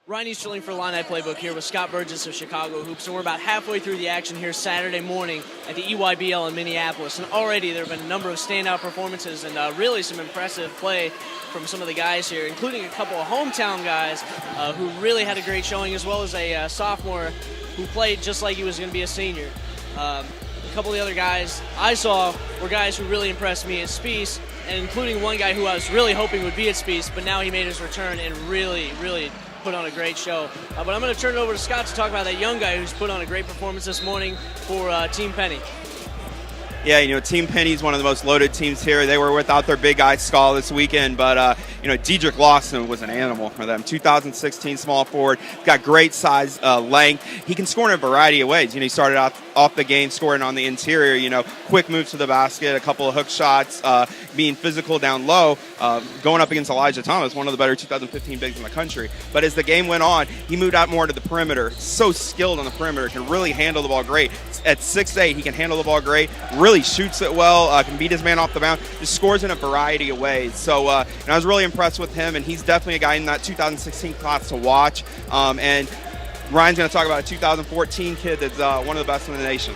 Ryan Easterling for Illini Playbook here with Scott Burgess of ChicagoHoops, and we're about halfway through the action here Saturday morning at the EYBL in Minneapolis. And already there have been a number of standout performances and really some impressive play from some of the guys here, including a couple of hometown guys who really had a great showing, as well as a sophomore who played just like he was going to be a senior. A couple of the other guys I saw were guys who really impressed me at Spiece, and including one guy who I was really hoping would be at Spiece, but now he made his return and really put on a great show. But I'm going to turn it over to Scott to talk about that young guy who's put on a great performance this morning for Team Penny. Yeah, Team Penny's one of the most loaded teams here. They were without their big guy Skull this weekend, but Dedrick Lawson was an animal for them. 2016 small forward, got great size, length. He can score in a variety of ways. He started off the game scoring on the interior. Quick moves to the basket, a couple of hook shots, being physical down low, going up against Elijah Thomas, one of the better 2015 bigs in the country. But as the game went on, he moved out more to the perimeter. So skilled on the perimeter, can really handle the ball great. At 6'8", he can handle the ball great. Really shoots it well, can beat his man off the bounce, just scores in a variety of ways. So I was really impressed with him, and he's definitely a guy in that 2016 class to watch. And Ryan's going to talk about a 2014 kid that's one of the best in the nation.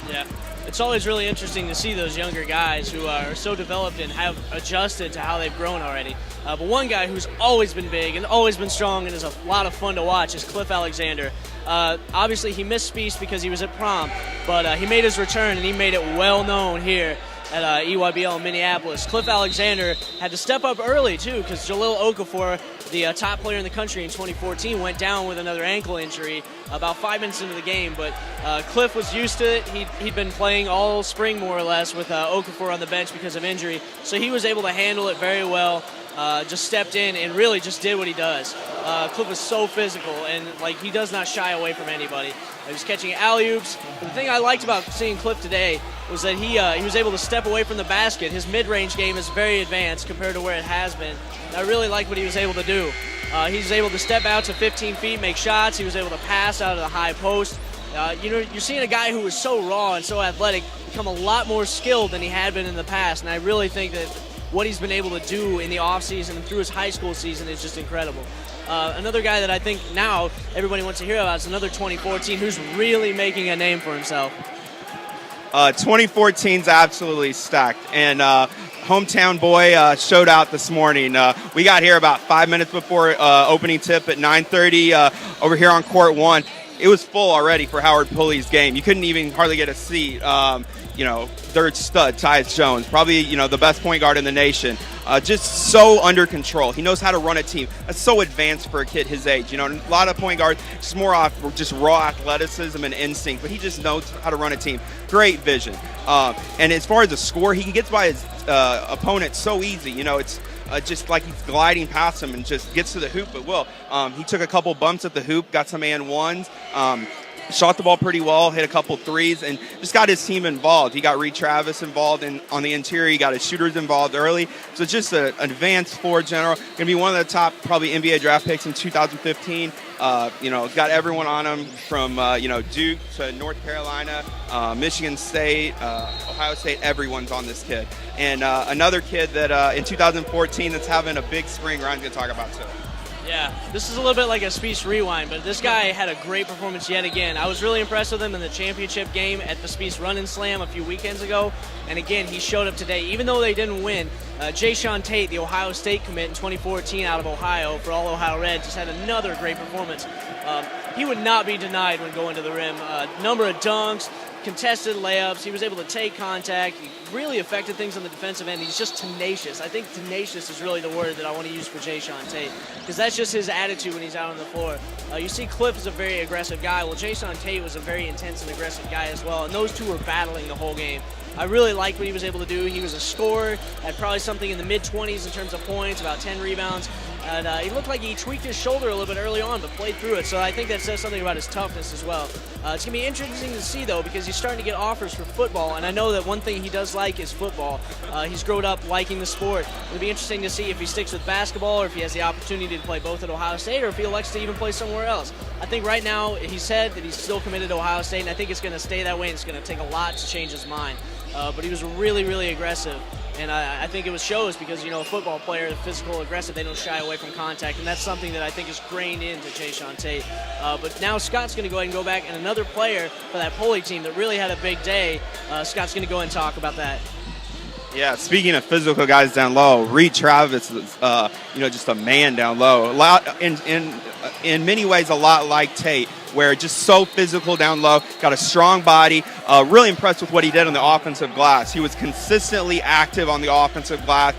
Yeah, it's always really interesting to see those younger guys who are so developed and have adjusted to how they've grown already. But one guy who's always been big and always been strong and is a lot of fun to watch is Cliff Alexander. Obviously, he missed Spiece because he was at prom, but he made his return, and he made it well known here at EYBL in Minneapolis. Cliff Alexander had to step up early, too, because Jahlil Okafor, the top player in the country in 2014, went down with another ankle injury about 5 minutes into the game. But Cliff was used to it. He'd been playing all spring, more or less, with Okafor on the bench because of injury. So he was able to handle it very well. Just stepped in and really just did what he does. Cliff was so physical, and he does not shy away from anybody. He was catching alley-oops. But the thing I liked about seeing Cliff today was that he was able to step away from the basket. His mid-range game is very advanced compared to where it has been. And I really like what he was able to do. He was able to step out to 15 feet, make shots. He was able to pass out of the high post. You're seeing a guy who was so raw and so athletic become a lot more skilled than he had been in the past. And I really think that what he's been able to do in the offseason and through his high school season is just incredible. Another guy that I think now everybody wants to hear about is another 2014 who's really making a name for himself. 2014's absolutely stacked, and hometown boy showed out this morning. We got here about 5 minutes before opening tip at 9:30 over here on court 1. It was full already for Howard Pulley's game. You couldn't even hardly get a seat. Third stud, Tyus Jones, probably, the best point guard in the nation. Just so under control. He knows how to run a team. That's so advanced for a kid his age. A lot of point guards just more off just raw athleticism and instinct, but he just knows how to run a team. Great vision. And as far as the score, he gets by his opponent so easy. It's just like he's gliding past him and just gets to the hoop at will. He took a couple bumps at the hoop, got some and ones. Shot the ball pretty well, hit a couple threes, and just got his team involved. He got Reed Travis involved on the interior. He got his shooters involved early. So just an advanced floor general. Going to be one of the top probably NBA draft picks in 2015. Got everyone on him from, Duke to North Carolina, Michigan State, Ohio State. Everyone's on this kid. And another kid that in 2014 that's having a big spring Ryan's going to talk about too. Yeah, this is a little bit like a Spiece rewind, but this guy had a great performance yet again. I was really impressed with him in the championship game at the Spiece Run and Slam a few weekends ago, and again, he showed up today. Even though they didn't win, Jayshawn Tate, the Ohio State commit in 2014 out of Ohio for all Ohio Red, just had another great performance. He would not be denied when going to the rim. Number of dunks, contested layups. He was able to take contact. He really affected things on the defensive end. He's just tenacious. I think tenacious is really the word that I want to use for Jayshawn Tate, because that's just his attitude when he's out on the floor. You see Cliff is a very aggressive guy. Well, Jayshawn Tate was a very intense and aggressive guy as well, and those two were battling the whole game. I really liked what he was able to do. He was a scorer, had probably something in the mid-20s in terms of points, about 10 rebounds. And he looked like he tweaked his shoulder a little bit early on, but played through it. So I think that says something about his toughness as well. It's going to be interesting to see, though, because he's starting to get offers for football. And I know that one thing he does like is football. He's grown up liking the sport. It'll be interesting to see if he sticks with basketball or if he has the opportunity to play both at Ohio State or if he elects to even play somewhere else. I think right now he said that he's still committed to Ohio State, and I think it's going to stay that way, and it's going to take a lot to change his mind. But he was really, really aggressive. And I think it shows because, a football player, physical, aggressive, they don't shy away from contact, and that's something that I think is grained into Jayshawn Tate. But now Scott's going to go ahead and go back, and another player for that Poly team that really had a big day, Scott's going to go ahead and talk about that. Yeah, speaking of physical guys down low, Reed Travis is, just a man down low. In many ways, a lot like Tate, where just so physical down low, got a strong body. Really impressed with what he did on the offensive glass. He was consistently active on the offensive glass,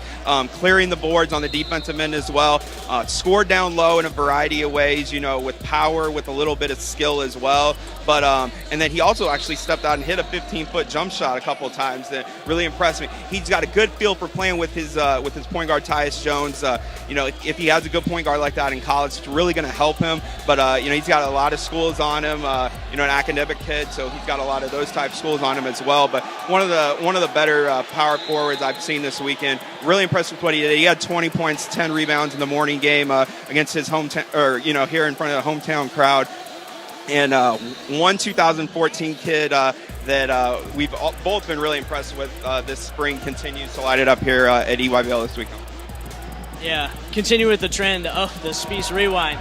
clearing the boards on the defensive end as well. Scored down low in a variety of ways, with power, with a little bit of skill as well. But and then he also actually stepped out and hit a 15-foot jump shot a couple of times that really impressed me. He's got a good feel for playing with his point guard Tyus Jones. If he has a good point guard like that in college, it's really going to help him. But he's got a lot of schools on him. An academic kid, so he's got a lot of those type schools on him as well. But one of the better power forwards I've seen this weekend. Really impressed with what he did. He had 20 points, 10 rebounds in the morning game against his hometown, here in front of the hometown crowd. And one 2014 kid that we've both been really impressed with this spring continues to light it up here at EYBL this weekend. Yeah, continue with the trend of the Spiece rewind.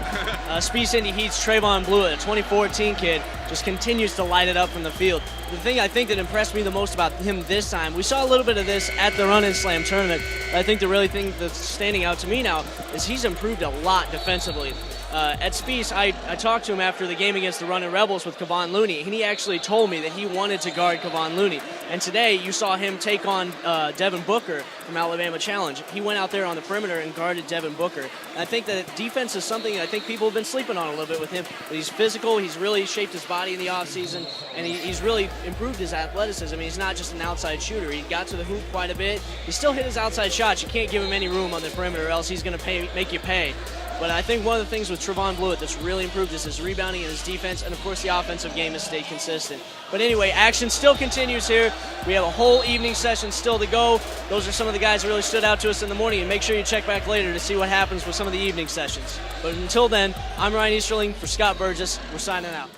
Spiece Indy Heat's Trayvon Blewett, a 2014 kid, just continues to light it up from the field. The thing I think that impressed me the most about him this time, we saw a little bit of this at the Run and Slam tournament, but I think the really thing that's standing out to me now is he's improved a lot defensively. At Spiece, I talked to him after the game against the Running Rebels with Kevon Looney, and he actually told me that he wanted to guard Kevon Looney. And today, you saw him take on Devin Booker from Alabama Challenge. He went out there on the perimeter and guarded Devin Booker. And I think that defense is something I think people have been sleeping on a little bit with him. But he's physical. He's really shaped his body in the offseason, and he's really improved his athleticism. He's not just an outside shooter. He got to the hoop quite a bit. He still hit his outside shots. You can't give him any room on the perimeter, or else he's going to make you pay. But I think one of the things with Trayvon Blewett that's really improved is his rebounding and his defense, and of course the offensive game has stayed consistent. But anyway, action still continues here. We have a whole evening session still to go. Those are some of the guys that really stood out to us in the morning, and make sure you check back later to see what happens with some of the evening sessions. But until then, I'm Ryan Easterling for Scott Burgess. We're signing out.